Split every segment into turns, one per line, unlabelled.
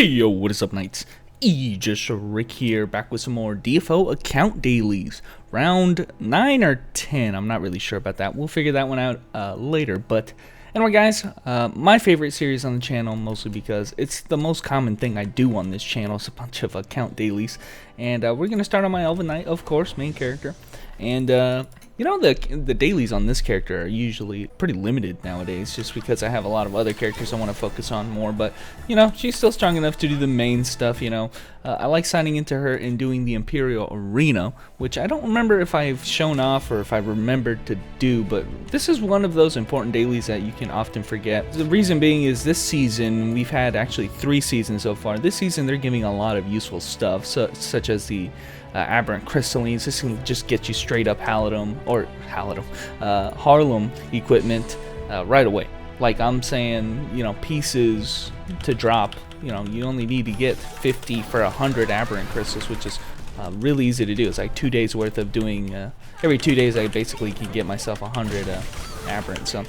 Yo, what is up, Knights? Just Rick here, back with some more DFO account dailies. Round 9 or 10, I'm not really sure about that. We'll figure that one out later. But anyway, guys, my favorite series on the channel, mostly because it's the most common thing I do on this channel. It's a bunch of account dailies. And we're going to start on my Elven Knight, of course, main character. And you know, the dailies on this character are usually pretty limited nowadays, just because I have a lot of other characters I want to focus on more. But, you know, she's still strong enough to do the main stuff, you know. I like signing into her and doing the Imperial Arena, which I don't remember if I've shown off or if I remembered to do, but this is one of those important dailies that you can often forget. The reason being is this season, we've had actually 3 seasons so far. This season, they're giving a lot of useful stuff, such as the aberrant crystallines. This can just get you straight up Harlem equipment right away. Like I'm saying, you know, pieces to drop. You know, you only need to get 50 for 100 aberrant crystals, which is really easy to do. It's like 2 days worth of doing. Every 2 days, I basically can get myself 100 aberrant. So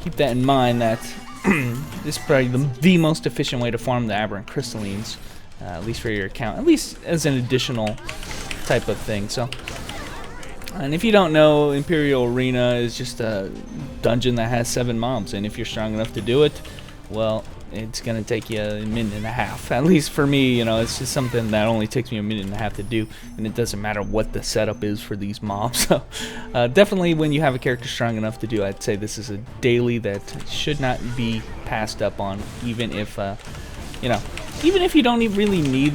keep that in mind. That this is probably the most efficient way to farm the aberrant crystallines. At least for your account, at least as an additional type of thing. So, and if you don't know, Imperial Arena is just a dungeon that has 7 mobs, and if you're strong enough to do it, well, it's gonna take you a minute and a half. At least for me, you know, it's just something that only takes me a minute and a half to do, and it doesn't matter what the setup is for these mobs. So, definitely, when you have a character strong enough to do, I'd say this is a daily that should not be passed up on, even if. You know, even if you don't really need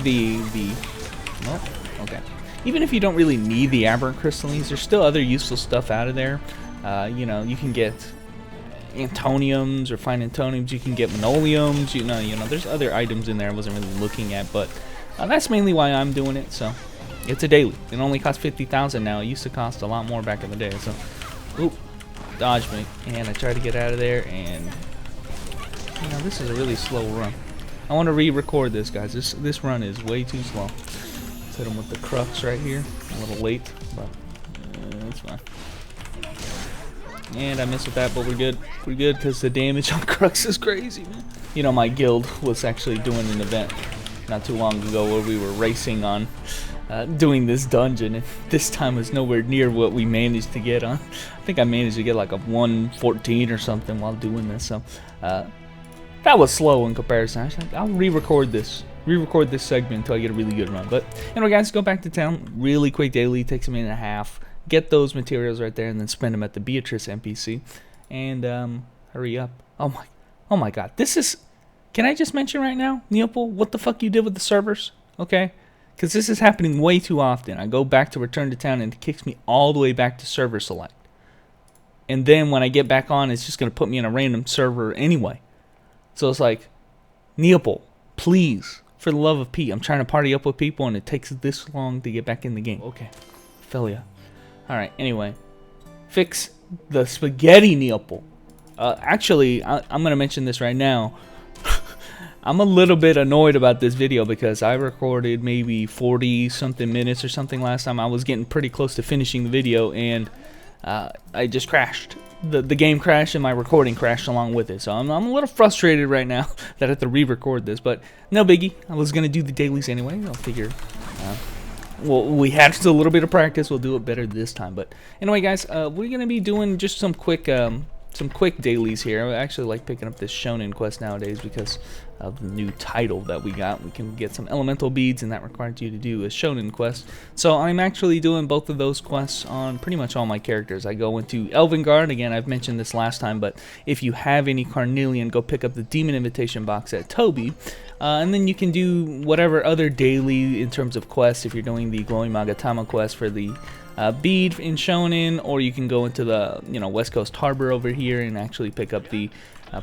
even if you don't really need the aberrant crystallines, there's still other useful stuff out of there. You know, you can get antoniums or fine antoniums. You can get minoleums. You know, there's other items in there I wasn't really looking at, but that's mainly why I'm doing it. So it's a daily. It only costs 50,000 now. It used to cost a lot more back in the day. So, oop, dodge me, and I tried to get out of there, and you know, this is a really slow run. I want to re-record this, guys. This run is way too slow. Let's hit him with the crux right here. A little late, but that's fine. And I missed with that, but we're good. We're good because the damage on crux is crazy, man. You know, my guild was actually doing an event not too long ago where we were racing on doing this dungeon, and this time was nowhere near what we managed to get on. I think I managed to get like a 114 or something while doing this. So. That was slow in comparison. I'll re-record this segment until I get a really good run. But anyway, guys, go back to town. Really quick daily, takes a minute and a half. Get those materials right there, and then spend them at the Beatrice NPC. And hurry up. Oh my God, this is. Can I just mention right now, Neopol, what the fuck you did with the servers? Okay, because this is happening way too often. I go back to return to town, and it kicks me all the way back to server select. And then when I get back on, it's just gonna put me in a random server anyway. So it's like, Neopol, please, for the love of Pete, I'm trying to party up with people and it takes this long to get back in the game. Okay, feel ya. Alright, anyway, fix the spaghetti, Neopol. Actually, I'm going to mention this right now. I'm a little bit annoyed about this video because I recorded maybe 40-something minutes or something last time. I was getting pretty close to finishing the video and I just crashed. The game crashed and my recording crashed along with it. So I'm a little frustrated right now that I have to re-record this. But no biggie. I was going to do the dailies anyway. I'll figure. Well, we had a little bit of practice. We'll do it better this time. But anyway, guys, we're going to be doing just some quick dailies here. I actually like picking up this shonen quest nowadays because of the new title that we got. We can get some elemental beads, and that requires you to do a shonen quest. So I'm actually doing both of those quests on pretty much all my characters. I go into Elvengard. Again, I've mentioned this last time, but if you have any Carnelian, go pick up the Demon Invitation box at Toby. And then you can do whatever other daily in terms of quests if you're doing the Glowing Magatama quest for the bead in Shonen, or you can go into the West Coast Harbor over here and actually pick up the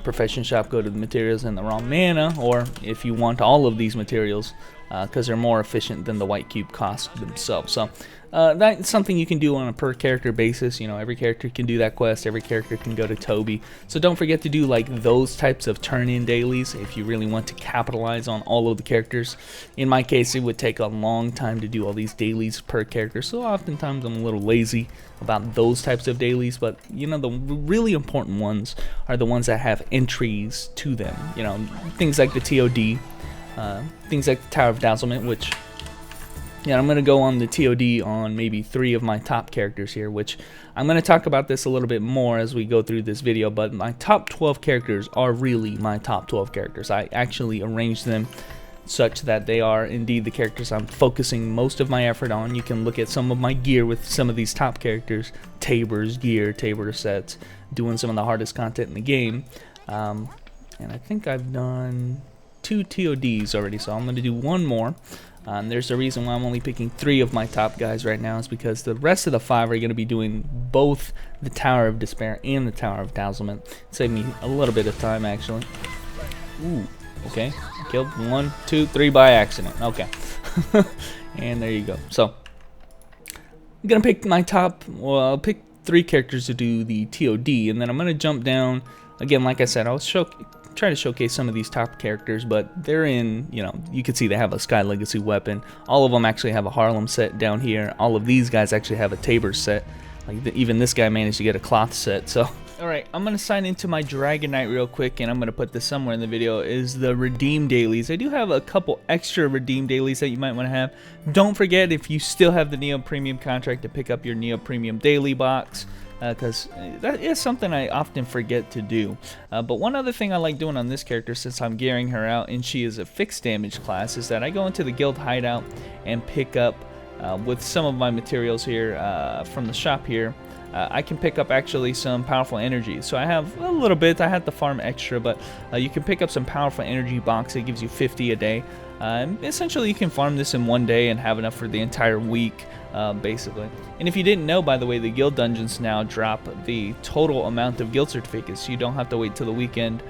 profession shop, go to the materials and the raw mana, or if you want all of these materials because they're more efficient than the white cube costs themselves. So that's something you can do on a per character basis. You know, every character can do that quest, every character can go to Toby. So don't forget to do like those types of turn-in dailies if you really want to capitalize on all of the characters. In my case, it would take a long time to do all these dailies per character, so oftentimes I'm a little lazy about those types of dailies. But you know, the really important ones are the ones that have entries to them. You know, things like the TOD, things like the Tower of Dazzlement, which, yeah, I'm going to go on the TOD on maybe 3 of my top characters here, which I'm going to talk about this a little bit more as we go through this video, but my top 12 characters are really my top 12 characters. I actually arranged them such that they are indeed the characters I'm focusing most of my effort on. You can look at some of my gear with some of these top characters, Tabor's gear, Tabor sets, doing some of the hardest content in the game. And I think I've done 2 TODs already, so I'm going to do 1 more. There's a reason why I'm only picking 3 of my top guys right now, is because the rest of the 5 are going to be doing both the Tower of Despair and the Tower of Dazzlement. Save me a little bit of time, actually. Ooh, okay. Killed 1, 2, 3 by accident. Okay. And there you go. So, I'm going to pick my top, well, I'll pick 3 characters to do the TOD, and then I'm going to jump down. Again, like I said, I'll try to showcase some of these top characters, but they're in, you know, you can see they have a Sky Legacy weapon. All of them actually have a Harlem set down here. All of these guys actually have a Tabor set. Like even this guy managed to get a cloth set. So, alright, I'm going to sign into my Dragon Knight real quick, and I'm going to put this somewhere in the video, is the Redeem Dailies. I do have a couple extra Redeem Dailies that you might want to have. Don't forget, if you still have the Neo Premium contract, to pick up your Neo Premium Daily box, because that is something I often forget to do. But one other thing I like doing on this character, since I'm gearing her out and she is a fixed damage class, is that I go into the guild hideout and pick up, with some of my materials here from the shop here, I can pick up actually some powerful energy. So I have a little bit, I had to farm extra, but you can pick up some powerful energy box. It gives you 50 a day. Essentially you can farm this in 1 day and have enough for the entire week, basically. And if you didn't know, by the way, the guild dungeons now drop the total amount of guild certificates. You don't have to wait till the weekend.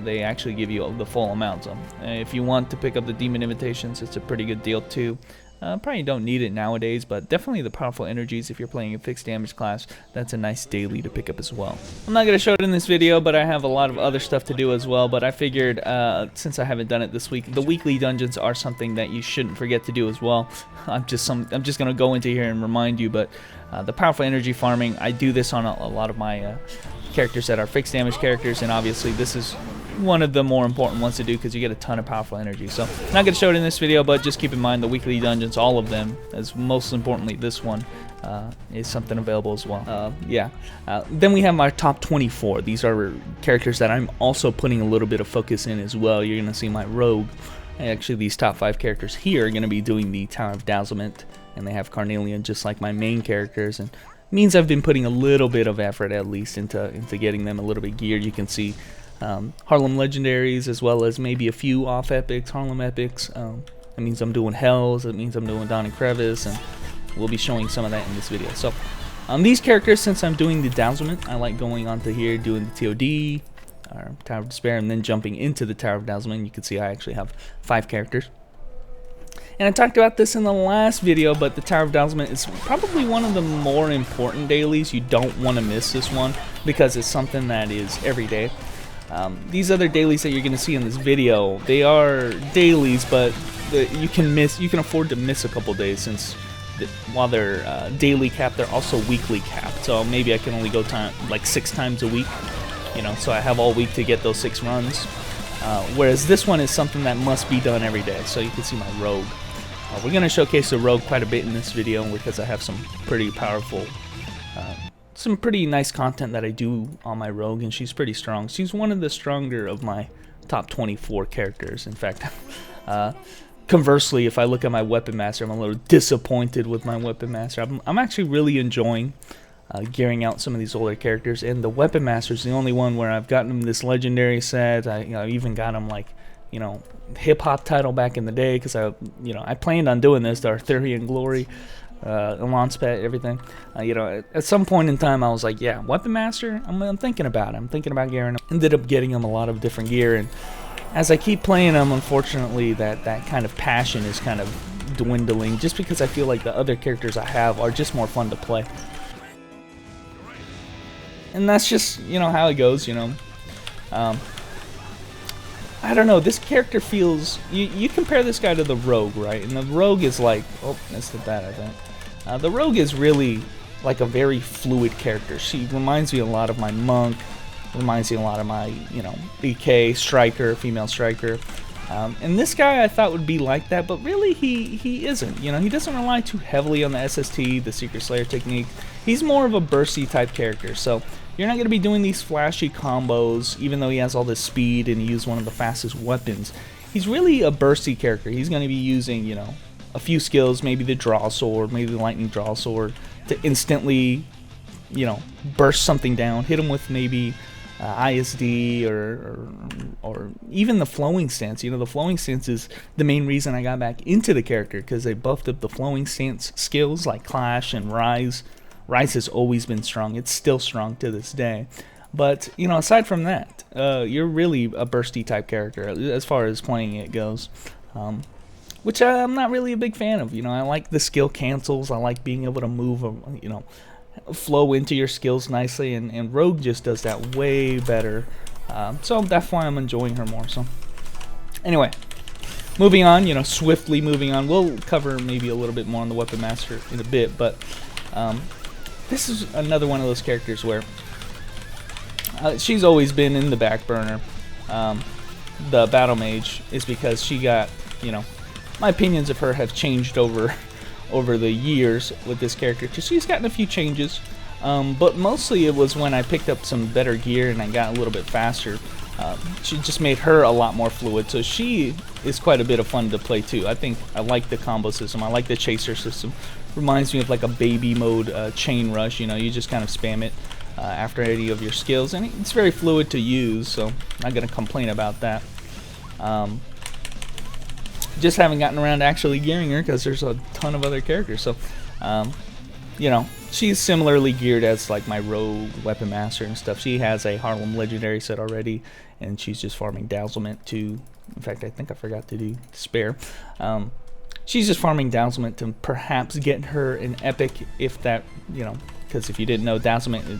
They actually give you the full amount. So if you want to pick up the demon invitations, it's a pretty good deal too. Probably don't need it nowadays, but definitely the powerful energies, if you're playing a fixed damage class, that's a nice daily to pick up as well. I'm not going to show it in this video, but I have a lot of other stuff to do as well. But I figured, since I haven't done it this week, the weekly dungeons are something that you shouldn't forget to do as well. I'm just going to go into here and remind you, but the powerful energy farming, I do this on a lot of my characters that are fixed damage characters, and obviously this is one of the more important ones to do because you get a ton of powerful energy. So I'm not going to show it in this video, but just keep in mind the weekly dungeons, all of them, as most importantly this one, is something available as well. Then we have my top 24. These are characters that I'm also putting a little bit of focus in as well. You're going to see my rogue. Actually, these top 5 characters here are going to be doing the Tower of Dazzlement, and they have Carnelian just like my main characters, and means I've been putting a little bit of effort at least into getting them a little bit geared. You can see Harlem legendaries, as well as maybe a few off epics, Harlem epics. That means I'm doing Hells, that means I'm doing Dawn and Crevice, and we'll be showing some of that in this video. So on these characters, since I'm doing the Dazzlement, I like going onto here, doing the TOD, or Tower of Despair, and then jumping into the Tower of Dazzlement. You can see I actually have 5 characters. And I talked about this in the last video, but the Tower of Dazzlement is probably one of the more important dailies. You don't want to miss this one because it's something that is every day. These other dailies that you're going to see in this video, they are dailies, but you can afford to miss a couple days, since while they're daily capped, they're also weekly capped. So maybe I can only go like 6 times a week, you know, so I have all week to get those 6 runs. Whereas this one is something that must be done every day. So you can see my rogue. We're going to showcase the rogue quite a bit in this video because I have some pretty powerful, some pretty nice content that I do on my rogue, and she's pretty strong. She's one of the stronger of my top 24 characters. In fact, conversely, if I look at my weapon master, I'm a little disappointed with my weapon master. I'm actually really enjoying gearing out some of these older characters, and the weapon master is the only one where I've gotten him this legendary set. I even got him, like, you know, hip hop title back in the day, because I planned on doing this, the Arthurian Glory, launch pad, everything. At some point in time, I was like, yeah, weapon master. I'm thinking about it. I'm thinking about gearing him. Ended up getting him a lot of different gear, and as I keep playing him, unfortunately, that kind of passion is kind of dwindling, just because I feel like the other characters I have are just more fun to play. And that's just, how it goes, I don't know, this character feels, you compare this guy to the rogue, right? And the rogue is like, oh, that's the bad, I think. The rogue is really like a very fluid character. She reminds me a lot of my monk, reminds me a lot of my, EK, striker, female striker. And this guy I thought would be like that, but really he isn't. You know, he doesn't rely too heavily on the SST, the Secret Slayer technique. He's more of a bursty type character, so you're not going to be doing these flashy combos, even though he has all this speed and he used one of the fastest weapons. He's really a bursty character. He's going to be using, you know, a few skills, maybe the draw sword, maybe the lightning draw sword, to instantly, you know, burst something down, hit him with maybe ISD or even the flowing stance. You know, the flowing stance is the main reason I got back into the character, because they buffed up the flowing stance skills like Clash and Rise. Rise has always been strong. It's still strong to this day. But, you know, aside from that, you're really a bursty type character as far as playing it goes. Which I'm not really a big fan of. You know, I like the skill cancels. I like being able to move, you know, flow into your skills nicely, and Rogue just does that way better. So that's why I'm enjoying her more. So anyway, moving on, you know, swiftly moving on. We'll cover maybe a little bit more on the Weapon Master in a bit, but this is another one of those characters where she's always been in the back burner. The Battle Mage is because she got, you know, my opinions of her have changed over the years with this character, because she's gotten a few changes, but mostly it was when I picked up some better gear and I got a little bit faster. She just made her a lot more fluid, so she is quite a bit of fun to play too. I think I like the combo system. I like the chaser system. Reminds me of like a baby mode chain rush. You know, you just kind of spam it after any of your skills, and it's very fluid to use, so I'm not gonna complain about that. Just haven't gotten around to actually gearing her because there's a ton of other characters. So, you know, she's similarly geared as like my Rogue Weapon Master and stuff. She has a Harlem Legendary set already, and she's just farming Dazzlement to. In fact, I think I forgot to do Spare. She's just farming Dazzlement to perhaps get her an epic, if that, you know, because if you didn't know, Dazzlement,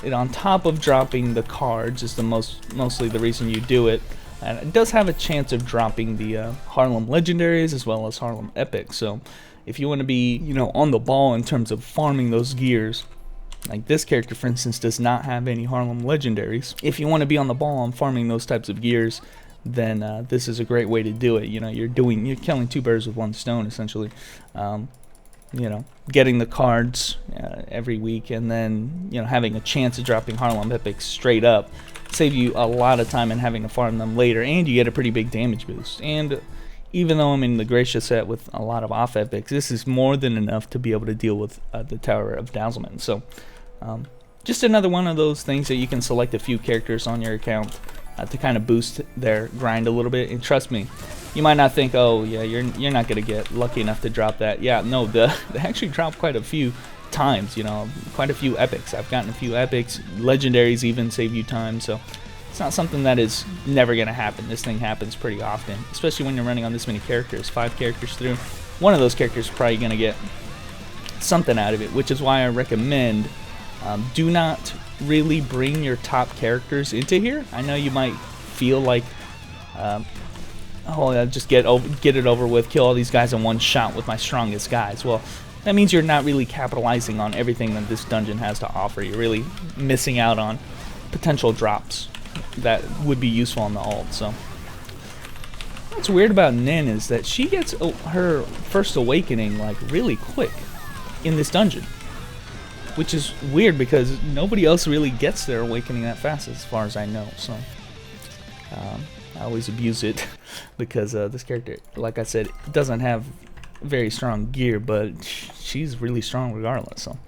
it on top of dropping the cards is the mostly the reason you do it. And it does have a chance of dropping the Harlem Legendaries as well as Harlem Epics. So if you want to be, you know, on the ball in terms of farming those gears, like this character, for instance, does not have any Harlem Legendaries. If you want to be on the ball on farming those types of gears, then this is a great way to do it. You know, you're killing two birds with one stone, essentially. You know, getting the cards every week, and then, you know, having a chance of dropping Harlem Epics straight up. Save you a lot of time in having to farm them later, and you get a pretty big damage boost. And even though I'm in the Gracia set with a lot of off epics, this is more than enough to be able to deal with the Tower of Dazzlement. So just another one of those things that you can select a few characters on your account to kind of boost their grind a little bit. And trust me, you might not think, oh yeah, you're not gonna get lucky enough to drop that. Yeah, no, they actually drop quite a few times, you know, quite a few epics. I've gotten a few epics, legendaries even save you time, so it's not something that is never gonna happen. This thing happens pretty often, especially when you're running on this many characters, 5 characters through. One of those characters is probably gonna get something out of it, which is why I recommend do not really bring your top characters into here. I know you might feel like oh, I'll just get it over with, kill all these guys in one shot with my strongest guys. Well, that means you're not really capitalizing on everything that this dungeon has to offer. You're really missing out on potential drops that would be useful on the ult. So what's weird about Nin is that she gets her first awakening like really quick in this dungeon, which is weird because nobody else really gets their awakening that fast as far as I know. So I always abuse it because this character, like I said, doesn't have very strong gear, but she's really strong regardless. So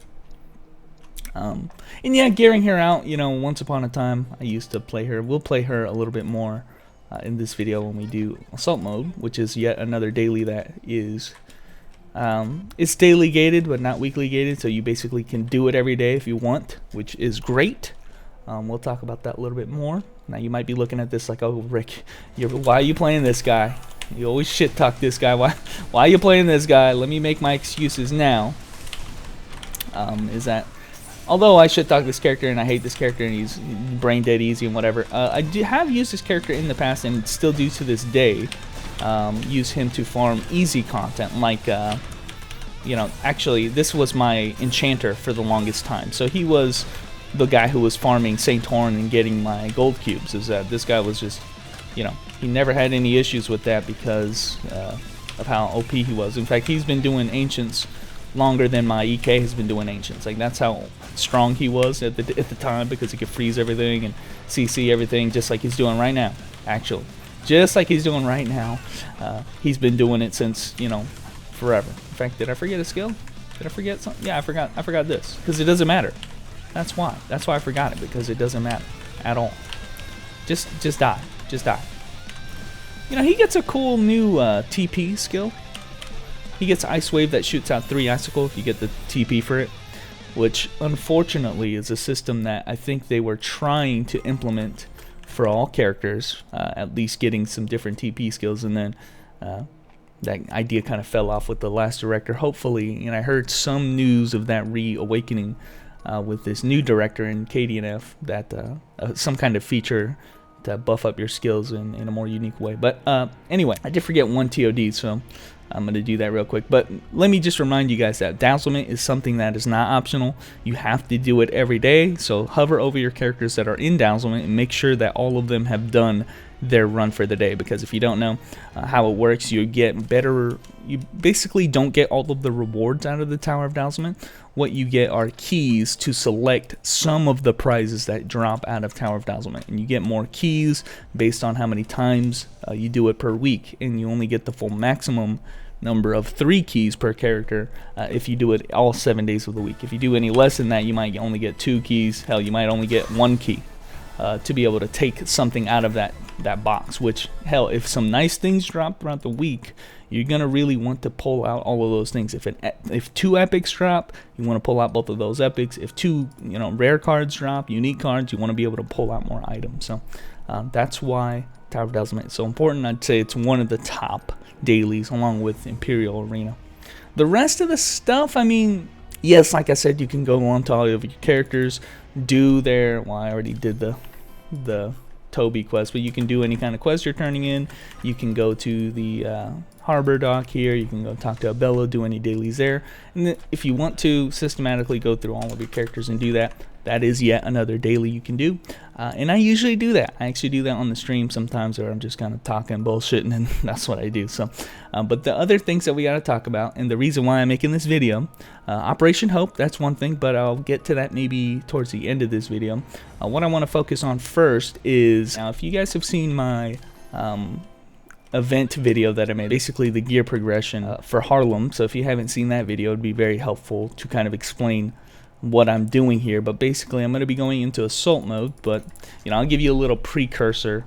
and yeah, gearing her out, you know, once upon a time I used to play her. We'll play her a little bit more in this video when we do assault mode, which is yet another daily that is it's daily gated but not weekly gated, so you basically can do it every day if you want, which is great. We'll talk about that a little bit more. Now you might be looking at this like, oh Rick, why are you playing this guy? You always shit talk this guy. Why are you playing this guy? Let me make my excuses now. Is that although I shit talk this character and I hate this character and he's brain dead easy and whatever, I have used this character in the past and still do to this day. Use him to farm easy content, like you know, actually this was my enchanter for the longest time. So he was the guy who was farming Saint Horn and getting my gold cubes. Is that this guy was just, you know, he never had any issues with that because of how OP he was. In fact, he's been doing Ancients longer than my EK has been doing Ancients. Like, that's how strong he was at the time, because he could freeze everything and CC everything just like he's doing right now. Actually, just like he's doing right now. He's been doing it since, you know, forever. In fact, did I forget a skill? Did I forget something? Yeah, I forgot this, because it doesn't matter. That's why I forgot it, because it doesn't matter at all. Just die. Just die. You know, he gets a cool new TP skill. He gets Ice Wave that shoots out 3 icicle if you get the TP for it, which unfortunately is a system that I think they were trying to implement for all characters, at least getting some different TP skills, and then that idea kind of fell off with the last director. Hopefully, and I heard some news of that reawakening with this new director in KDNF, that some kind of feature to buff up your skills in a more unique way. But anyway, I did forget one TOD, so I'm going to do that real quick. But let me just remind you guys that Dazzlement is something that is not optional. You have to do it every day. So hover over your characters that are in Dazzlement and make sure that all of them have done their run for the day, because if you don't know how it works, you get better. You basically don't get all of the rewards out of the Tower of Dazzlement. What you get are keys to select some of the prizes that drop out of Tower of Dazzlement, and you get more keys based on how many times you do it per week, and you only get the full maximum number of 3 keys per character if you do it all 7 days of the week. If you do any less than that, you might only get 2 keys. Hell, you might only get 1 key to be able to take something out of that box, which, hell, if some nice things drop throughout the week, you're gonna really want to pull out all of those things. If 2 epics drop, you want to pull out both of those epics. If 2 rare cards drop, unique cards, you want to be able to pull out more items. So that's why Tower of Dazzlement is so important. I'd say it's one of the top dailies, along with Imperial Arena. The rest of the stuff, I mean, yes, like I said, you can go on to all of your characters, do their, well, I already did the Toby quest, but you can do any kind of quest you're turning in. You can go to the harbor dock here, you can go talk to Abello, do any dailies there, and if you want to systematically go through all of your characters and do that, that is yet another daily you can do. And I usually do that. I actually do that on the stream sometimes, or I'm just kind of talking bullshitting, and that's what I do. So, but the other things that we got to talk about, and the reason why I'm making this video, Operation Hope, that's one thing, but I'll get to that maybe towards the end of this video. What I want to focus on first is, now if you guys have seen my event video that I made, basically the gear progression for Harlem. So if you haven't seen that video, it'd be very helpful to kind of explain what I'm doing here. But basically I'm going to be going into assault mode, but I'll give you a little precursor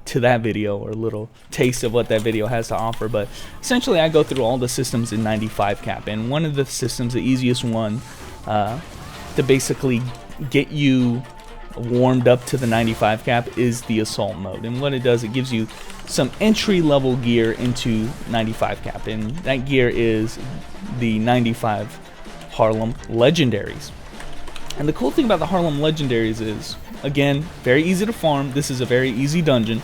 to that video, or a little taste of what that video has to offer. But essentially I go through all the systems in 95 cap, and one of the systems, the easiest one to basically get you warmed up to the 95 cap, is the assault mode. And what it does, it gives you some entry level gear into 95 cap, and that gear is the 95 Harlem legendaries. And the cool thing about the Harlem legendaries is, again, very easy to farm. This is a very easy dungeon,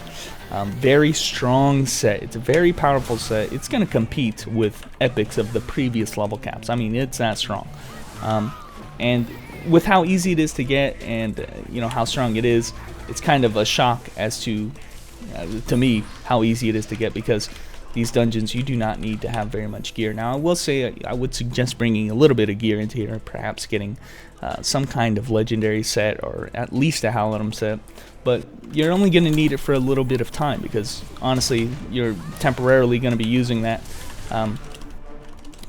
very strong set. It's a very powerful set. It's going to compete with epics of the previous level caps. I mean, it's that strong. And with how easy it is to get, and how strong it is, it's kind of a shock as to me, how easy it is to get, because these dungeons, you do not need to have very much gear. Now, I will say, I would suggest bringing a little bit of gear into here, perhaps getting some kind of legendary set, or at least a Halidom set, but you're only going to need it for a little bit of time, because honestly, you're temporarily going to be using that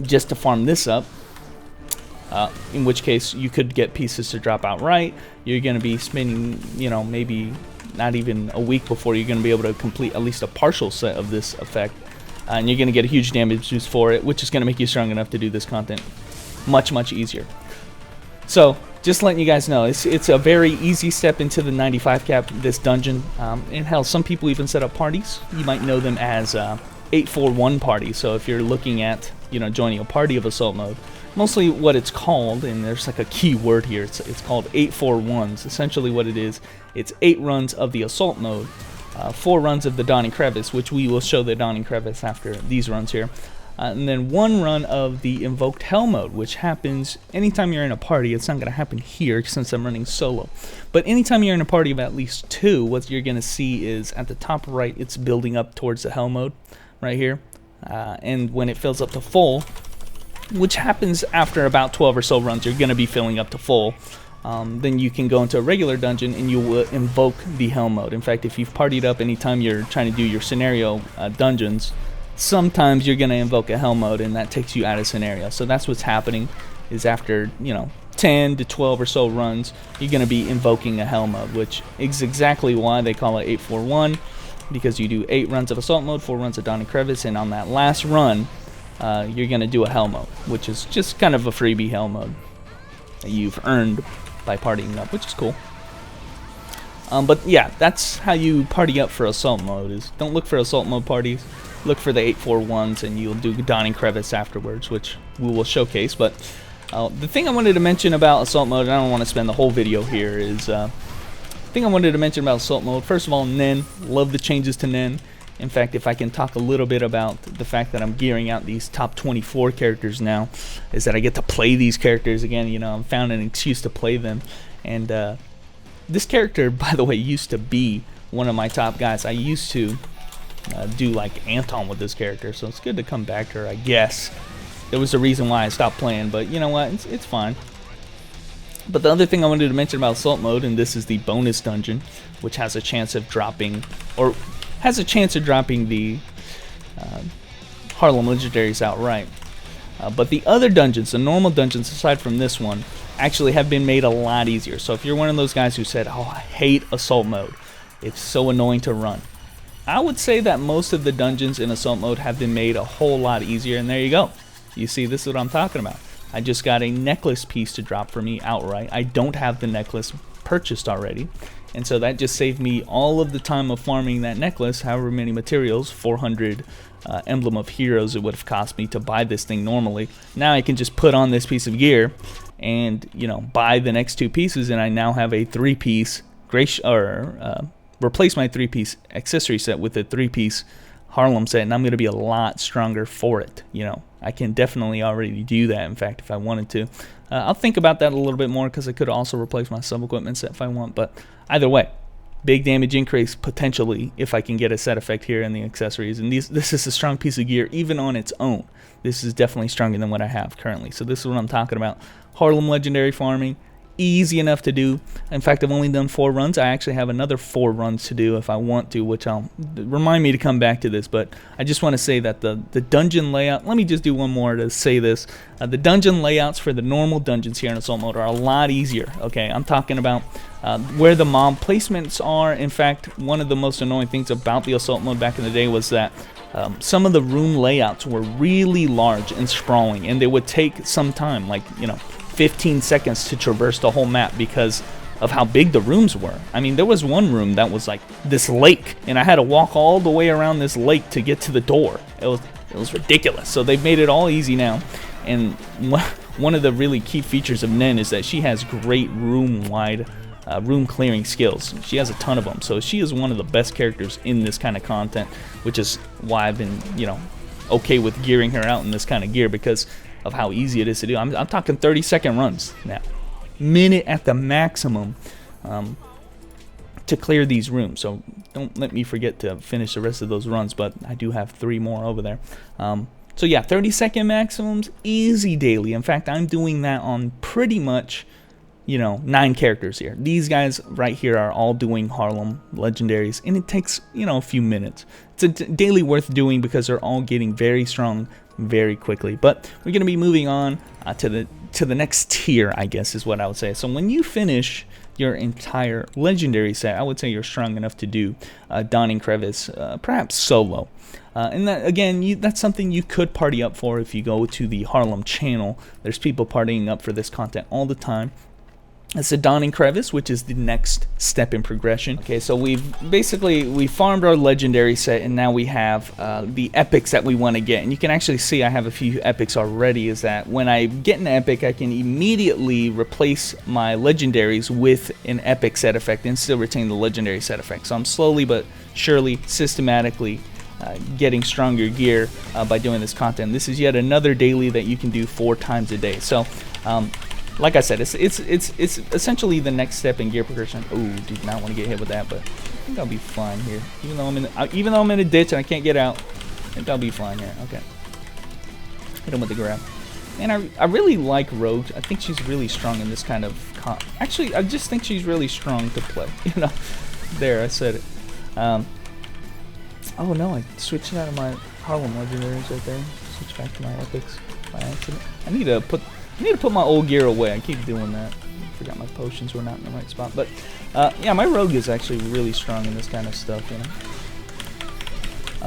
just to farm this up. In which case, you could get pieces to drop outright. You're going to be spending, maybe not even a week before you're going to be able to complete at least a partial set of this effect. And you're going to get a huge damage boost for it, which is going to make you strong enough to do this content much, much easier. So, just letting you guys know, it's a very easy step into the 95 cap, this dungeon. And hell, some people even set up parties. You might know them as 841 parties. So if you're looking at, joining a party of assault mode, mostly what it's called, and there's like a key word here, it's called 841s. Essentially what it is, it's 8 runs of the assault mode, 4 runs of the Dawning Crevice, which we will show the Dawning Crevice after these runs here, and then 1 run of the invoked hell mode, which happens anytime you're in a party. It's not going to happen here since I'm running solo, but anytime you're in a party of at least 2, what you're going to see is at the top right, it's building up towards the hell mode right here, and when it fills up to full, which happens after about 12 or so runs, you're going to be filling up to full. Then you can go into a regular dungeon and you will invoke the hell mode. In fact, if you've partied up anytime you're trying to do your scenario dungeons, sometimes you're going to invoke a hell mode and that takes you out of scenario. So that's what's happening, is after 10 to 12 or so runs, you're going to be invoking a hell mode, which is exactly why they call it 841, because you do 8 runs of assault mode, 4 runs of Dawn and Crevice, and on that last run you're going to do a hell mode, which is just kind of a freebie hell mode that you've earned by partying up, which is cool. But yeah, that's how you party up for assault mode. Is don't look for assault mode parties, look for the 841s, and you'll do Dawn and Crevice afterwards, which we will showcase. But the thing I wanted to mention about assault mode, and I don't want to spend the whole video here, is the thing I wanted to mention about assault mode. First of all, Nen, love the changes to Nen. In fact, if I can talk a little bit about the fact that I'm gearing out these top 24 characters now, is that I get to play these characters again. I've found an excuse to play them. And this character, by the way, used to be one of my top guys. I used to do like Anton with this character, so it's good to come back to her, I guess. There was a reason why I stopped playing, but you know what, it's fine. But the other thing I wanted to mention about assault mode, and this is the bonus dungeon, which has a chance of dropping, or has a chance of dropping the Harlem legendaries outright. But the other dungeons, the normal dungeons aside from this one, actually have been made a lot easier. So if you're one of those guys who said, oh, I hate assault mode, it's so annoying to run, I would say that most of the dungeons in assault mode have been made a whole lot easier. And there you go. You see, this is what I'm talking about. I just got a necklace piece to drop for me outright. I don't have the necklace purchased already, and so that just saved me all of the time of farming that necklace, however many materials, 400 emblem of heroes it would have cost me to buy this thing normally. Now I can just put on this piece of gear and buy the next 2 pieces, and I now have a 3-piece replace my 3-piece accessory set with a 3-piece Harlem set, and I'm going to be a lot stronger for it. I can definitely already do that, in fact, if I wanted to. I'll think about that a little bit more, because I could also replace my sub-equipment set if I want, but either way, big damage increase potentially if I can get a set effect here in the accessories. And this is a strong piece of gear even on its own. This is definitely stronger than what I have currently. So this is what I'm talking about. Harlem legendary farming, easy enough to do. In fact, I've only done 4 runs. I actually have another 4 runs to do if I want to, which I'll remind me to come back to this. But I just want to say that the dungeon layout, let me just do one more to say this. The dungeon layouts for the normal dungeons here in assault mode are a lot easier. Okay, I'm talking about where the mob placements are. In fact, one of the most annoying things about the assault mode back in the day was that some of the room layouts were really large and sprawling, and they would take some time, like 15 seconds to traverse the whole map because of how big the rooms were. I mean, there was one room that was like this lake, and I had to walk all the way around this lake to get to the door. It was ridiculous. So they've made it all easy now, and one of the really key features of Nen is that she has great room clearing skills. She has a ton of them, so she is one of the best characters in this kind of content, which is why I've been okay with gearing her out in this kind of gear, because of how easy it is to do. I'm talking 30-second runs now, minute at the maximum, to clear these rooms. So don't let me forget to finish the rest of those runs, but I do have 3 more over there. So yeah, 30-second maximums, easy daily. In fact, I'm doing that on pretty much 9 characters here. These guys right here are all doing Harlem legendaries, and it takes a few minutes. It's a daily worth doing because they're all getting very strong very quickly. But we're going to be moving on to the next tier, I guess is what I would say. So when you finish your entire legendary set, I would say you're strong enough to do Dawn and Crevice, perhaps solo. And that, again, that's something you could party up for if you go to the Harlem channel. There's people partying up for this content all the time. It's a Dawn and Crevice, which is the next step in progression. Okay, so we farmed our legendary set, and now we have the epics that we want to get. And you can actually see I have a few epics already. Is that when I get an epic, I can immediately replace my legendaries with an epic set effect and still retain the legendary set effect. So I'm slowly but surely, systematically getting stronger gear by doing this content. This is yet another daily that you can do 4 times a day. So like I said, it's essentially the next step in gear progression. Oh, did not want to get hit with that, but I think I'll be fine here. Even though I'm in a ditch and I can't get out, I think I'll be fine here. Okay, hit him with the grab. And I really like Rogue. I think she's really strong in this kind of actually, I just think she's really strong to play. You know, there, I said it. Oh no, I switched out of my Harlem legendaries right there. Switch back to my epics by accident. I need to put my old gear away. I keep doing that. I forgot my potions were not in the right spot. But yeah, my Rogue is actually really strong in this kind of stuff. You know.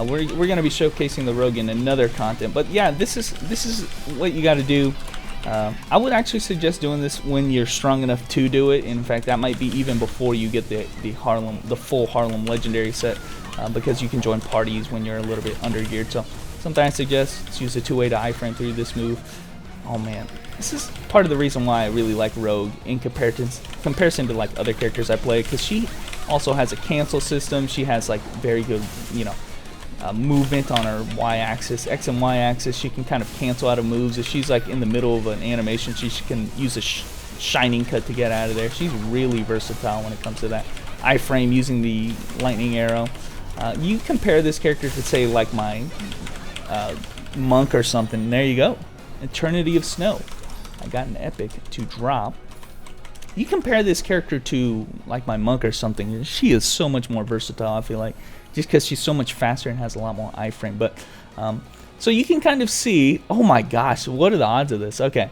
We're going to be showcasing the Rogue in another content, but yeah, this is what you got to do. I would actually suggest doing this when you're strong enough to do it. In fact, that might be even before you get the full Harlem legendary set, because you can join parties when you're a little bit under geared. So something I suggest is use a 2-way to iframe through this move. Oh man, this is part of the reason why I really like Rogue in comparison to like other characters I play, because she also has a cancel system. She has like very good, you know, movement on her y-axis, x and y-axis. She can kind of cancel out of moves. If she's like in the middle of an animation, she can use a shining cut to get out of there. She's really versatile when it comes to that iframe using the lightning arrow. You compare this character to say like my monk or something, and there you go, Eternity of Snow. I got an epic to drop. You compare this character to like my monk or something, she is so much more versatile, I feel like, just because she's so much faster and has a lot more iframe. But so you can kind of see, oh my gosh, what are the odds of this? Okay,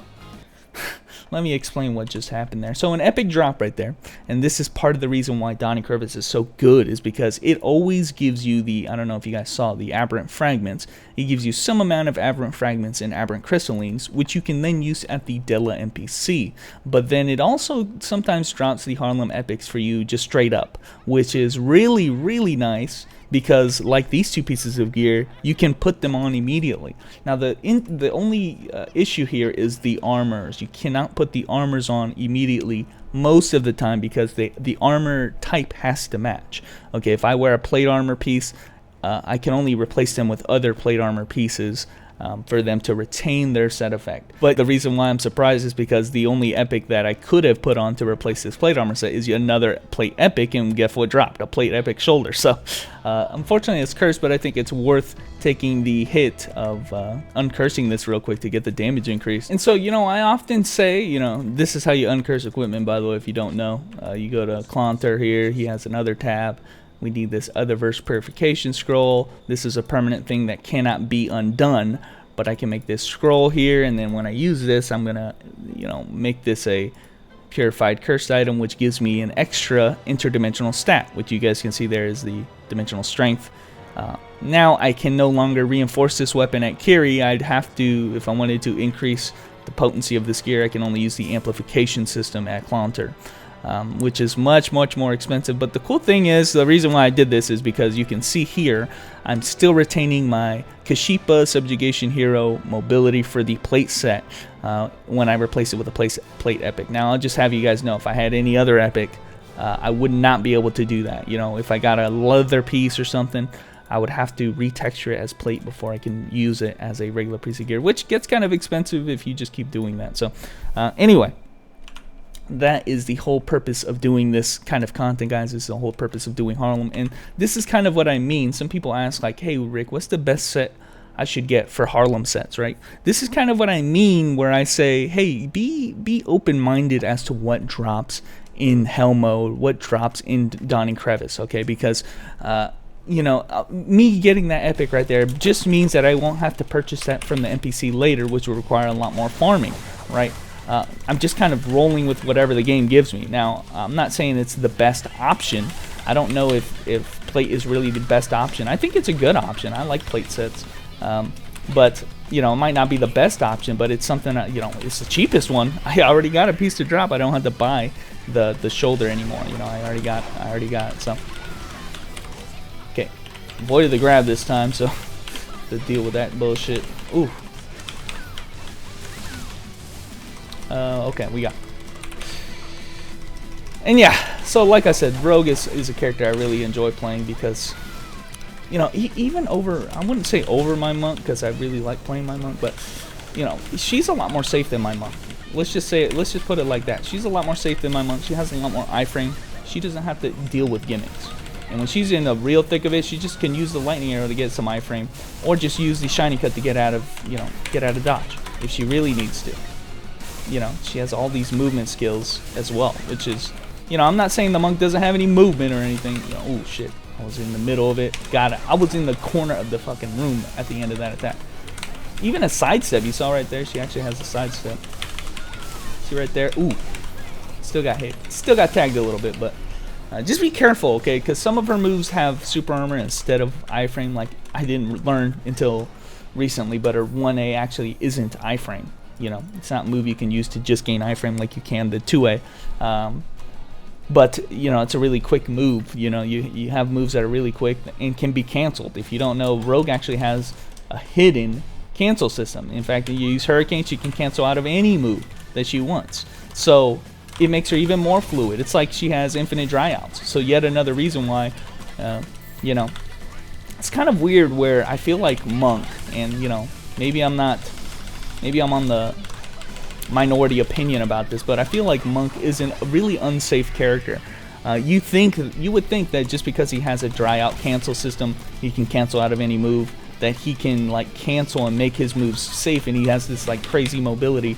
let me explain what just happened there. So an epic drop right there, and this is part of the reason why Donning Crevice is so good, is because it always gives you the, I don't know if you guys saw, the aberrant fragments. It gives you some amount of aberrant fragments and aberrant crystallines, which you can then use at the Della NPC. But then it also sometimes drops the Harlem epics for you just straight up, which is really, really nice, because like these 2 pieces of gear, you can put them on immediately. Now the only issue here is the armors. You cannot put the armors on immediately most of the time, because the armor type has to match. Okay, if I wear a plate armor piece, I can only replace them with other plate armor pieces for them to retain their set effect. But the reason why I'm surprised is because the only epic that I could have put on to replace this plate armor set is another plate epic, and guess what dropped? A plate epic shoulder. So unfortunately it's cursed, but I think it's worth taking the hit of uncursing this real quick to get the damage increase. And so, you know, I often say, you know, this is how you uncurse equipment, by the way, if you don't know. You go to Clonter here, he has another tab. We need this other verse purification scroll. This is a permanent thing that cannot be undone, but I can make this scroll here, and then when I use this, I'm gonna, you know, make this a purified cursed item, which gives me an extra interdimensional stat, which you guys can see there is the dimensional strength. Now I can no longer reinforce this weapon at Kiri. I'd have to, if I wanted to increase the potency of this gear, I can only use the amplification system at Clonter. Which is much more expensive. But the cool thing is, the reason why I did this is because you can see here, I'm still retaining my Kashipa Subjugation Hero mobility for the plate set when I replace it with a plate epic. Now I'll just have you guys know, if I had any other epic, I would not be able to do that. You know, if I got a leather piece or something, I would have to retexture it as plate before I can use it as a regular piece of gear, which gets kind of expensive if you just keep doing that. So anyway, that is the whole purpose of doing this kind of content, guys. This is the whole purpose of doing Harlem, and this is kind of what I mean. Some people ask, like, hey Rick, what's the best set I should get for Harlem sets, right? This is kind of what I mean, where I say, hey, be open-minded as to what drops in Hell Mode, what drops in Donning Crevice, okay? Because you know, me getting that epic right there just means that I won't have to purchase that from the NPC later, which will require a lot more farming, right? I'm just kind of rolling with whatever the game gives me. Now, I'm not saying it's the best option. I don't know if plate is really the best option. I think it's a good option. I like plate sets. But, you know, it might not be the best option, but it's something, you know, it's the cheapest one. I already got a piece to drop. I don't have to buy the shoulder anymore. You know, I already got it. So, okay. Avoided the grab this time, so to deal with that bullshit. Ooh. Okay, we got. And yeah, so like I said, Rogue is a character I really enjoy playing because you know, even over, I wouldn't say over my monk, because I really like playing my monk, but, you know, she's a lot more safe than my monk. Let's just say it, let's just put it like that. She's a lot more safe than my monk. She has a lot more iframe. She doesn't have to deal with gimmicks. And when she's in the real thick of it, she just can use the lightning arrow to get some iframe, or just use the shiny cut to get out of, you know, get out of dodge if she really needs to. You know, she has all these movement skills as well, which is, you know, I'm not saying the monk doesn't have any movement or anything. You know, oh shit, I was in the middle of it. Got it. I was in the corner of the fucking room at the end of that attack. Even a sidestep, you saw right there. She actually has a sidestep. See right there? Ooh, still got hit. Still got tagged a little bit, but just be careful, okay? Because some of her moves have super armor instead of iframe. Like I didn't learn until recently, but her 1A actually isn't iframe. You know, it's not a move you can use to just gain iframe like you can the 2A. But, you know, it's a really quick move. You know, you have moves that are really quick and can be canceled. If you don't know, Rogue actually has a hidden cancel system. In fact, if you use Hurricane, she can cancel out of any move that she wants. So it makes her even more fluid. It's like she has infinite dryouts. So yet another reason why, you know, it's kind of weird where I feel like Monk, and, you know, maybe I'm on the minority opinion about this, but I feel like Monk is a really unsafe character. You would think that just because he has a dry out cancel system, he can cancel out of any move, that he can like cancel and make his moves safe, and he has this like crazy mobility.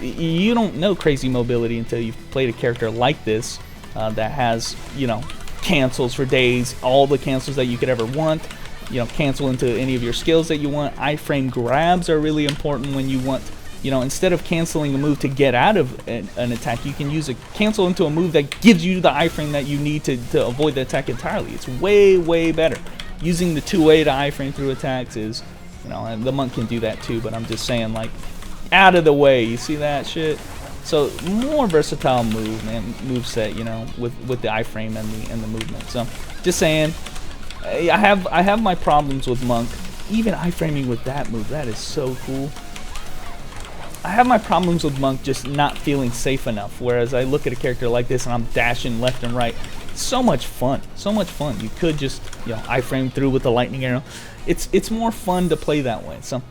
You don't know crazy mobility until you've played a character like this that has, you know, cancels for days, all the cancels that you could ever want. You know, cancel into any of your skills that you want. Iframe grabs are really important when you want, you know, instead of canceling a move to get out of an attack, you can use a cancel into a move that gives you the iframe that you need to avoid the attack entirely. It's way, way better. Using the 2A to iframe through attacks is, you know, and the monk can do that too, but I'm just saying, like, out of the way. You see that shit? So more versatile move set, you know, with the iframe and the movement. So just saying, I have my problems with Monk. Even iframing with that move, that is so cool. I have my problems with Monk just not feeling safe enough. Whereas I look at a character like this and I'm dashing left and right. So much fun. So much fun. You could just, you know, iframe through with the lightning arrow. It's more fun to play that way. So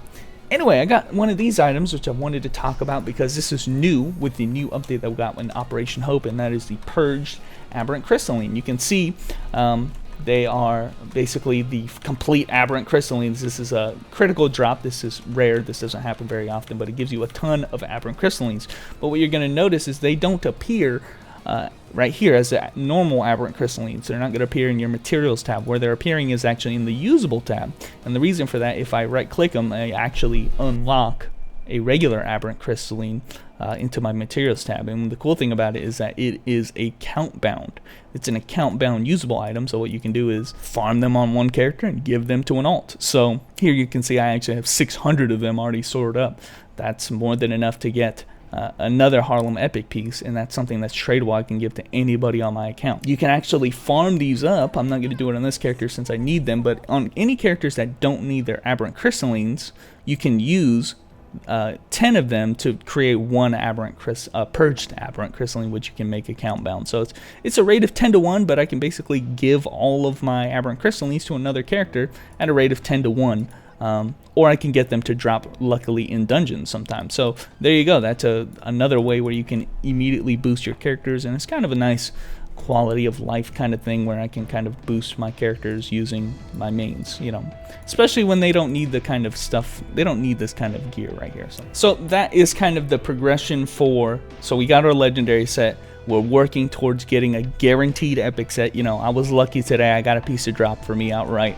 anyway, I got one of these items which I wanted to talk about because this is new with the new update that we got in Operation Hope, and that is the Purged Aberrant Crystalline. You can see they are basically the complete Aberrant Crystallines. This is a critical drop. This is rare. This doesn't happen very often, but it gives you a ton of Aberrant Crystallines. But what you're going to notice is they don't appear right here as a normal Aberrant Crystallines. They're not going to appear in your Materials tab. Where they're appearing is actually in the Usable tab. And the reason for that, if I right-click them, I actually unlock a regular Aberrant Crystalline into my Materials tab. And the cool thing about it is that it is account bound. It's an account bound usable item, so what you can do is farm them on one character and give them to an alt. So here you can see I actually have 600 of them already stored up. That's more than enough to get another Harlem Epic piece, and that's something that's tradable. I can give to anybody on my account. You can actually farm these up. I'm not going to do it on this character since I need them, but on any characters that don't need their Aberrant Crystallines, you can use 10 of them to create one purged Aberrant Crystalline, which you can make account bound. So it's a rate of 10 to 1, but I can basically give all of my Aberrant Crystallines to another character at a rate of 10 to 1. Or I can get them to drop luckily in dungeons sometimes. So there you go. That's another way where you can immediately boost your characters, and it's kind of a nice quality of life kind of thing where I can kind of boost my characters using my mains, you know, especially when they don't need the kind of stuff, they don't need this kind of gear right here. So that is kind of the progression so we got our legendary set. We're working towards getting a guaranteed epic set. You know, I was lucky today. I got a piece to drop for me outright.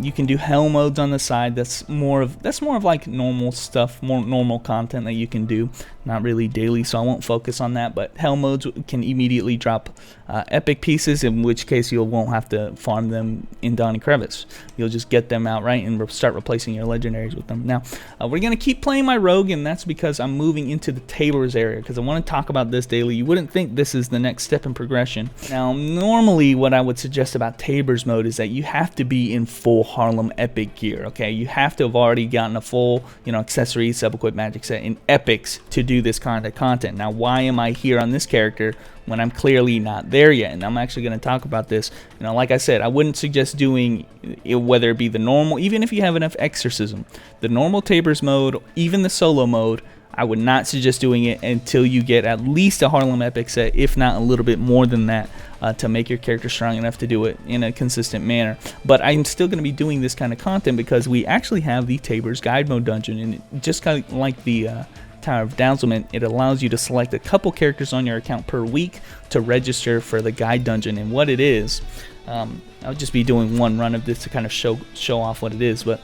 You can do hell modes on the side. That's more of like normal stuff, more normal content that you can do. Not really daily, so I won't focus on that. But hell modes can immediately drop epic pieces, in which case you won't have to farm them in Dawn Crevice. You'll just get them outright and start replacing your legendaries with them. Now we're gonna keep playing my rogue, and that's because I'm moving into the Tabor's area because I want to talk about this daily. You wouldn't think this is the next step in progression. Now normally what I would suggest about Tabor's mode is that you have to be in full Harlem epic gear. Okay, you have to have already gotten a full, you know, accessories, sub-equip, magic set, and epics to do this kind of content. Now, why am I here on this character when I'm clearly not there yet? And I'm actually going to talk about this. You know, like I said, I wouldn't suggest doing it, whether it be the normal, even if you have enough exorcism, the normal Tabor's mode, even the solo mode. I would not suggest doing it until you get at least a Harlem epic set, if not a little bit more than that, to make your character strong enough to do it in a consistent manner. But I'm still going to be doing this kind of content because we actually have the Tabor's guide mode dungeon, and just kind of like the Tower of Dazzlement, it allows you to select a couple characters on your account per week to register for the guide dungeon. And what it is, I'll just be doing one run of this to kind of show off what it is, but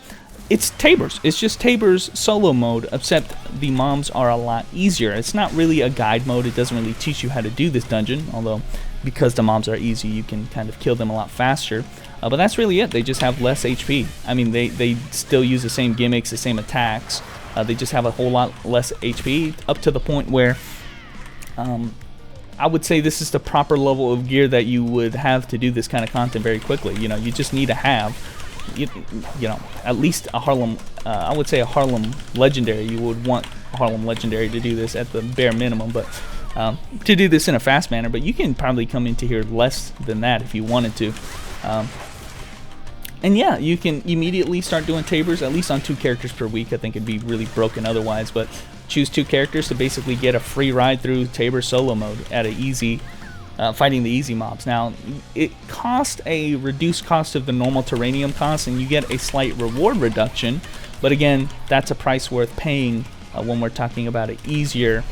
it's Tabor's. It's just Tabor's solo mode, except the mobs are a lot easier. It's not really a guide mode. It doesn't really teach you how to do this dungeon, although because the mobs are easy, you can kind of kill them a lot faster. But that's really it. They just have less HP. I mean, they still use the same gimmicks, the same attacks. They just have a whole lot less HP, up to the point where I would say this is the proper level of gear that you would have to do this kind of content very quickly. You know, you just need to have you know, at least a Harlem, I would say a Harlem Legendary. You would want a Harlem Legendary to do this at the bare minimum, but to do this in a fast manner. But you can probably come into here less than that if you wanted to. And yeah, you can immediately start doing Tabors, at least on 2 characters per week. I think it'd be really broken otherwise, but choose 2 characters to basically get a free ride through Tabor solo mode at an easy, fighting the easy mobs. Now, it costs a reduced cost of the normal terranium cost, and you get a slight reward reduction, but again, that's a price worth paying when we're talking about an easier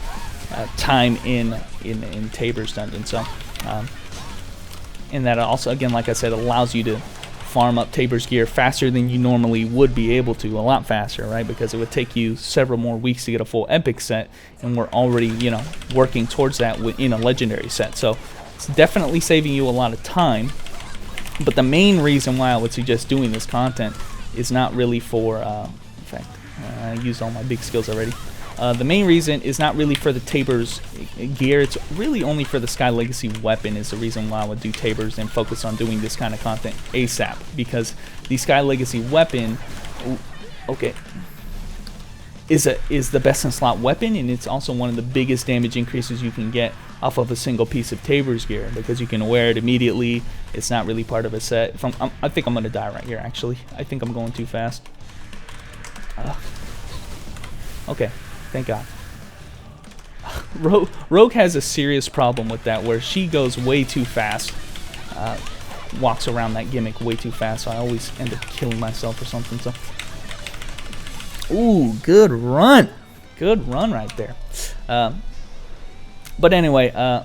time in Tabor's dungeon. So, and that also, again, like I said, allows you to farm up Tabor's gear faster than you normally would be able to, a lot faster, right? Because it would take you several more weeks to get a full epic set, and we're already, you know, working towards that in a legendary set. So it's definitely saving you a lot of time. But the main reason why I would suggest doing this content is not really for, in fact, I used all my big skills already. The main reason is not really for the Tabor's gear. It's really only for the Sky Legacy weapon is the reason why I would do Tabor's and focus on doing this kind of content ASAP. Because the Sky Legacy weapon, okay, is the best in slot weapon, and it's also one of the biggest damage increases you can get off of a single piece of Tabor's gear, because you can wear it immediately. It's not really part of a set. I think I'm going to die right here, actually. I think I'm going too fast. Okay. Thank God. Rogue has a serious problem with that, where she goes way too fast, walks around that gimmick way too fast, so I always end up killing myself or something. So, ooh, good run right there. But anyway,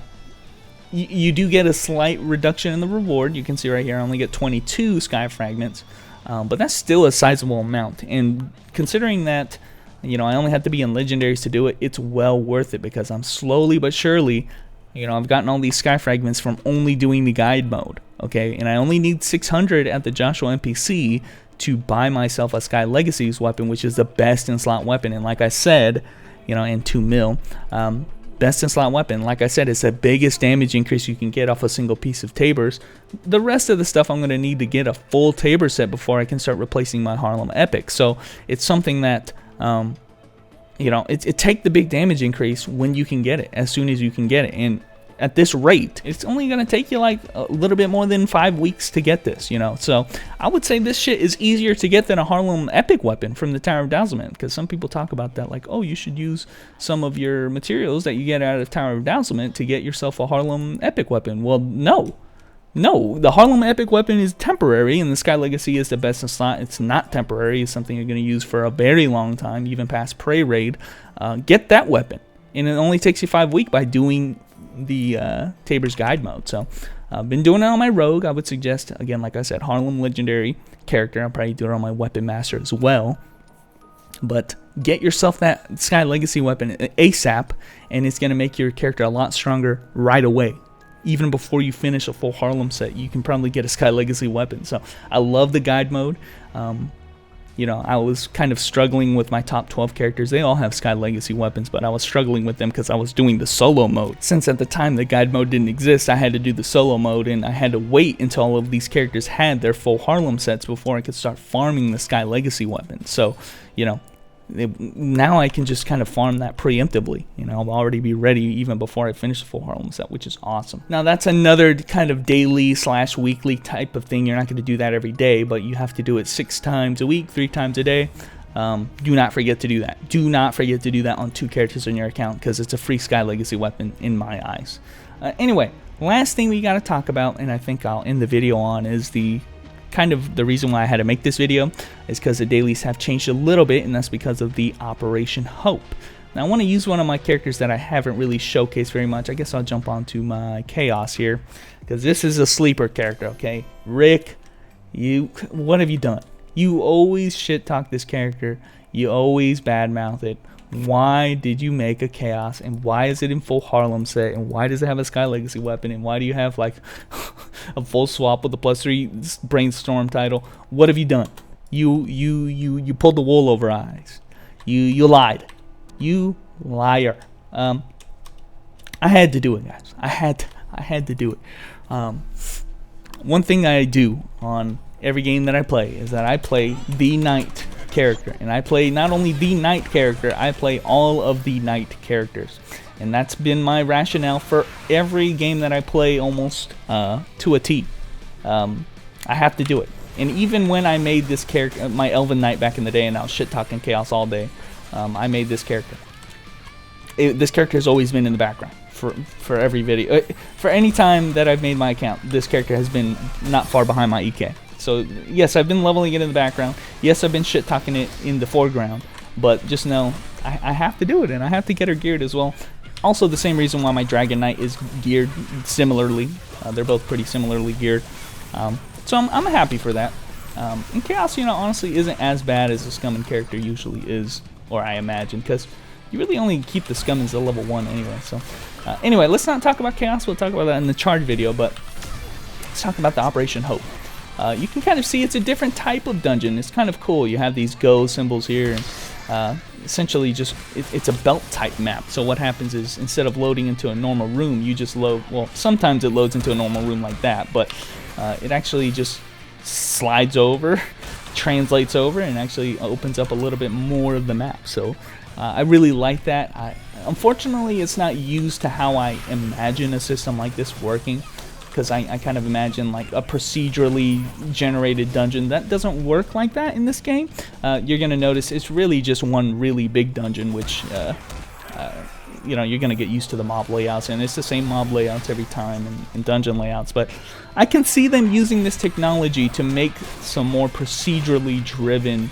you do get a slight reduction in the reward. You can see right here I only get 22 sky fragments, but that's still a sizable amount, and considering that, you know, I only have to be in legendaries to do it, it's well worth it, because I'm slowly but surely, you know, I've gotten all these sky fragments from only doing the guide mode, okay? And I only need 600 at the Joshua NPC to buy myself a Sky Legacy's weapon, which is the best in slot weapon. And like I said, you know, and 2 mil, best in slot weapon, like I said, it's the biggest damage increase you can get off a single piece of Tabor's. The rest of the stuff I'm going to need to get a full Tabor set before I can start replacing my Harlem Epic. So it's something that, you know, it take the big damage increase when you can get it, as soon as you can get it. And at this rate, it's only going to take you like a little bit more than 5 weeks to get this, you know. So I would say this shit is easier to get than a Harlem Epic weapon from the Tower of Dazzlement, because some people talk about that, like, oh, you should use some of your materials that you get out of Tower of Dazzlement to get yourself a Harlem Epic weapon. Well, no, the Harlem Epic weapon is temporary, and the Sky Legacy is the best in slot. It's not temporary. It's something you're going to use for a very long time, even past Prey Raid. Get that weapon, and it only takes you 5 weeks by doing the Tabor's guide mode. So I've been doing it on my Rogue. I would suggest, again, like I said, Harlem Legendary character. I'll probably do it on my Weapon Master as well. But get yourself that Sky Legacy weapon ASAP, and it's going to make your character a lot stronger right away. Even before you finish a full Harlem set, you can probably get a Sky Legacy weapon. So I love the guide mode. you know, I was kind of struggling with my top 12 characters. They all have Sky Legacy weapons, but I was struggling with them because I was doing the solo mode. Since at the time the guide mode didn't exist, I had to do the solo mode, and I had to wait until all of these characters had their full Harlem sets before I could start farming the Sky Legacy weapons. So, you know, now I can just kind of farm that preemptively. You know, I'll already be ready even before I finish the full Harlem set, which is awesome. Now that's another kind of daily / weekly type of thing. You're not going to do that every day, but you have to do it 6 times a week, 3 times a day. Do not forget to do that. Do not forget to do that on 2 characters on your account, because it's a free Sky Legacy weapon in my eyes. Anyway, last thing we got to talk about, and I think I'll end the video on, is the kind of the reason why I had to make this video is because the dailies have changed a little bit, and that's because of the Operation Hope. Now I want to use one of my characters that I haven't really showcased very much. I guess I'll jump onto my Chaos here, because this is a sleeper character. Okay, Rick, what have you done? You always shit talk this character. You always badmouth it. Why did you make a Chaos, and why is it in full Harlem set, and why does it have a Sky Legacy weapon, and why do you have like a full swap with a +3 brainstorm title? What have you done? You pulled the wool over our eyes. You lied. You liar. I had to do it, guys. I had to do it. One thing I do on every game that I play is that I play the Knight character, and I play not only the Knight character, I play all of the Knight characters, and that's been my rationale for every game that I play, almost to a T. I have to do it. And even when I made this character, my Elven Knight back in the day, and I was shit talking Chaos all day, I made this character. This character has always been in the background for every video. For any time that I've made my account, this character has been not far behind my EK. So yes, I've been leveling it in the background. Yes, I've been shit talking it in the foreground. But just know, I have to do it, and I have to get her geared as well. Also, the same reason why my Dragon Knight is geared similarly. They're both pretty similarly geared. So I'm happy for that. And Chaos, you know, honestly isn't as bad as the Scummin character usually is, or I imagine, because you really only keep the Scummins at level 1 anyway. So anyway, let's not talk about Chaos. We'll talk about that in the charge video, but let's talk about the Operation Hope. You can kind of see it's a different type of dungeon. It's kind of cool. You have these go symbols here, and essentially just it's a belt type map. So what happens is, instead of loading into a normal room, you just load, well, sometimes it loads into a normal room like that, but it actually just slides over, translates over, and actually opens up a little bit more of the map. So I really like that. Unfortunately, it's not used to how I imagine a system like this working, because I kind of imagine like a procedurally generated dungeon. That doesn't work like that in this game. You're going to notice it's really just one really big dungeon, which you know, you're going to get used to the mob layouts, and it's the same mob layouts every time in dungeon layouts. But I can see them using this technology to make some more procedurally driven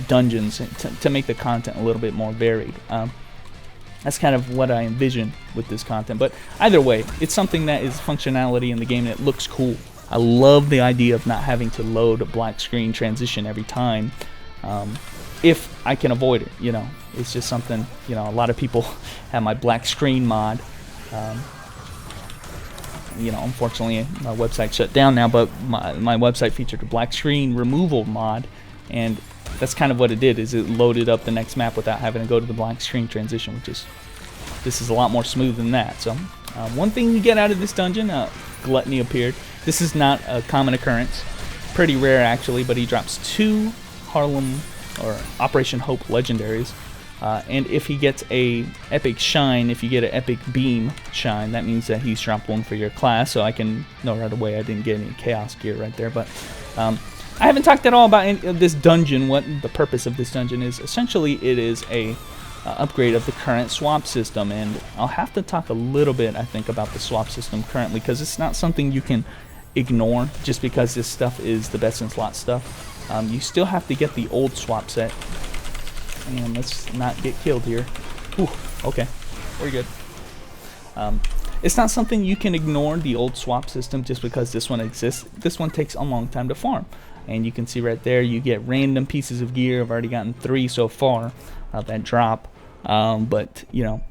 dungeons, to make the content a little bit more varied. That's kind of what I envision with this content. But either way, it's something that is functionality in the game, and it looks cool. I love the idea of not having to load a black screen transition every time, if I can avoid it. You know, it's just something, you know, a lot of people have my black screen mod. You know, unfortunately, my website shut down now, but my website featured a black screen removal mod, and that's kind of what it did, is it loaded up the next map without having to go to the black screen transition, which is, this is a lot more smooth than that. So one thing you get out of this dungeon, Gluttony appeared. This is not a common occurrence, pretty rare actually, but he drops 2 Harlem or Operation Hope legendaries, and if he gets a epic shine, if you get an epic beam shine, that means that he's dropped 1 for your class. So I can know right away I didn't get any Chaos gear right there. But I haven't talked at all about this dungeon, what the purpose of this dungeon is. Essentially, it is a upgrade of the current swap system, and I'll have to talk a little bit, I think, about the swap system currently, because it's not something you can ignore just because this stuff is the best in slot stuff. You still have to get the old swap set, and let's not get killed here. Whew, okay, we're good. It's not something you can ignore, the old swap system, just because this one exists. This one takes a long time to farm. And you can see right there, you get random pieces of gear. I've already gotten 3 so far that drop. But, you know,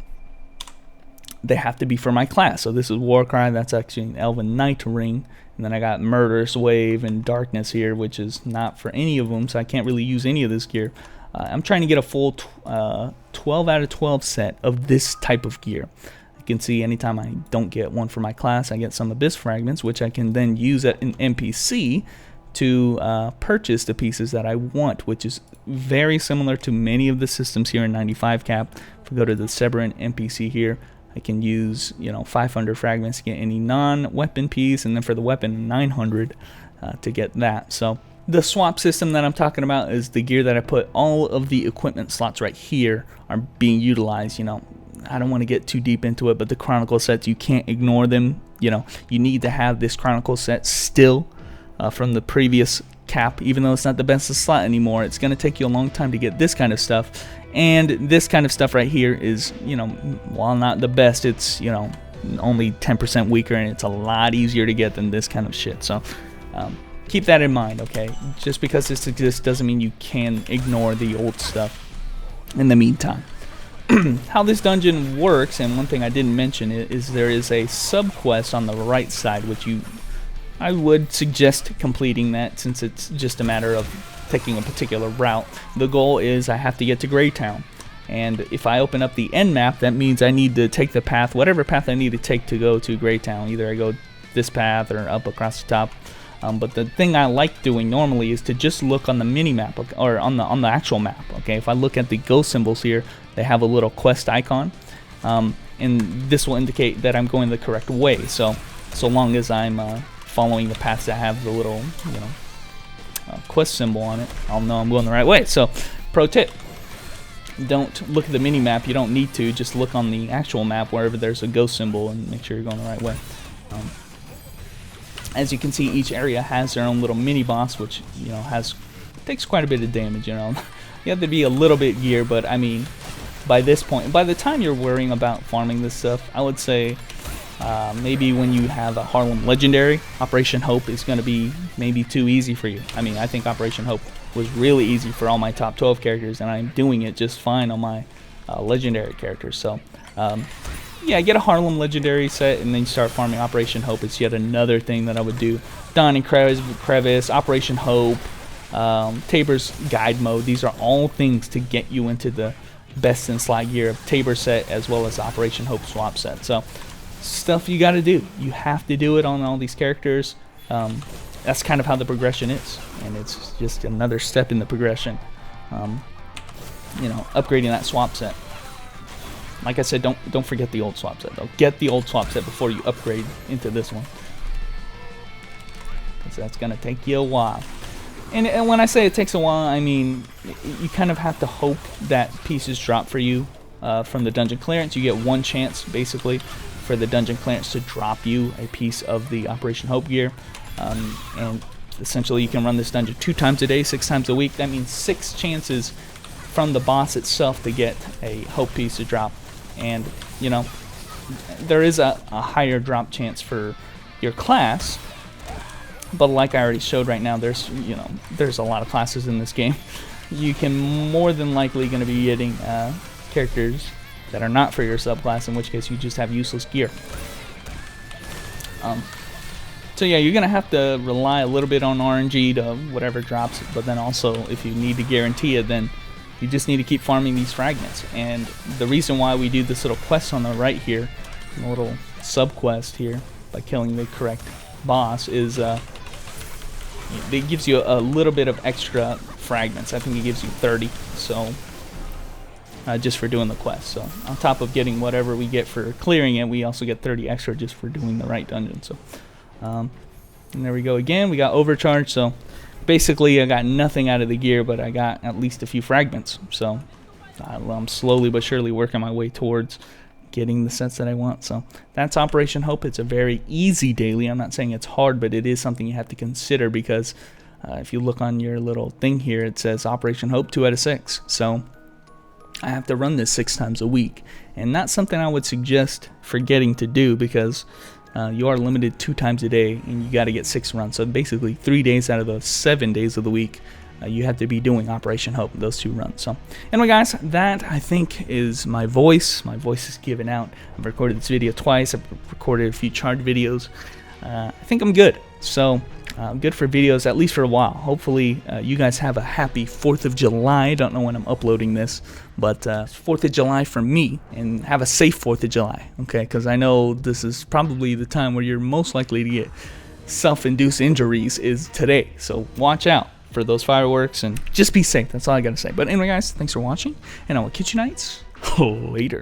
they have to be for my class. So this is Warcry. That's actually an Elven Knight ring. And then I got Murderous Wave and Darkness here, which is not for any of them, so I can't really use any of this gear. I'm trying to get a full 12 out of 12 set of this type of gear. You can see anytime I don't get one for my class, I get some Abyss Fragments, which I can then use at an NPC to purchase the pieces that I want, which is very similar to many of the systems here in 95 cap. If we go to the Severin NPC here, I can use 500 fragments to get any non-weapon piece, and then for the weapon 900 to get that. So the swap system that I'm talking about is the gear that I put all of the equipment slots right here are being utilized. I don't want to get too deep into it, but the Chronicle sets, you can't ignore them. You need to have this Chronicle set still from the previous cap, even though it's not the best slot anymore. It's going to take you a long time to get this kind of stuff, and this kind of stuff right here is, while not the best, it's only 10% weaker, and it's a lot easier to get than this kind of shit. So keep that in mind, okay? Just because this exists doesn't mean you can ignore the old stuff in the meantime. How this dungeon works, and one thing I didn't mention, is there is a sub-quest on the right side, which I would suggest completing that, since it's just a matter of taking a particular route. The goal is I have to get to Greytown, and if I open up the end map, that means I need to take the path, whatever path I need to take to go to Greytown. Either I go this path or up across the top. But the thing I like doing normally is to just look on the mini map, or on the actual map. Okay, if I look at the ghost symbols here, they have a little quest icon, and this will indicate that I'm going the correct way. So long as I'm following the paths that have the little quest symbol on it, I'll know I'm going the right way. So pro tip: don't look at the mini map. You don't need to. Just look on the actual map wherever there's a ghost symbol and make sure you're going the right way. As you can see, each area has their own little mini boss, which takes quite a bit of damage. You have to be a little bit geared, but I mean, by this point, by the time you're worrying about farming this stuff, I would say maybe when you have a Harlem Legendary, Operation Hope is going to be maybe too easy for you. I mean, I think Operation Hope was really easy for all my top 12 characters, and I'm doing it just fine on my Legendary characters. So yeah, get a Harlem Legendary set, and then you start farming Operation Hope. It's yet another thing that I would do. Dawn and Crevice, Operation Hope, Tabor's Guide Mode. These are all things to get you into the best in slot gear of Tabor set, as well as Operation Hope swap set. So stuff you got to do. You have to do it on all these characters. That's kind of how the progression is, and it's just another step in the progression. Upgrading that swap set. Like I said, don't forget the old swap set though. Get the old swap set before you upgrade into this one, because that's gonna take you a while. And when I say it takes a while, I mean you kind of have to hope that pieces drop for you from the dungeon clearance. You get one chance basically for the dungeon clearance to drop you a piece of the Operation Hope gear, and essentially you can run this dungeon 2 times a day, 6 times a week. That means 6 chances from the boss itself to get a Hope piece to drop. And there is a higher drop chance for your class, but like I already showed right now, there's a lot of classes in this game. You can more than likely going to be getting characters that are not for your subclass, in which case you just have useless gear. So yeah, you're gonna have to rely a little bit on RNG to whatever drops, but then also if you need to guarantee it, then you just need to keep farming these fragments. And the reason why we do this little quest on the right here, a little sub quest here, by killing the correct boss, is it gives you a little bit of extra fragments. I think it gives you 30, so just for doing the quest. So on top of getting whatever we get for clearing it, we also get 30 extra just for doing the right dungeon. So and there we go again, we got overcharge. So basically I got nothing out of the gear, but I got at least a few fragments. So I'm slowly but surely working my way towards getting the sets that I want. So that's Operation Hope. It's a very easy daily. I'm not saying it's hard, but it is something you have to consider, because if you look on your little thing here, it says Operation Hope 2 out of 6. So I have to run this 6 times a week, and that's something I would suggest forgetting to do, because you are limited 2 times a day, and you got to get 6 runs. So basically 3 days out of the 7 days of the week, you have to be doing Operation Hope, those 2 runs. So anyway guys, that I think is my voice. My voice is given out. I've recorded this video twice. I've recorded a few charge videos. I think I'm good. So good for videos, at least for a while. Hopefully you guys have a happy 4th of July. I don't know when I'm uploading this, but 4th of July for me, and have a safe 4th of July, okay? Because I know this is probably the time where you're most likely to get self-induced injuries is today. So watch out for those fireworks and just be safe. That's all I gotta say. But anyway, guys, thanks for watching, and I will catch you nights later.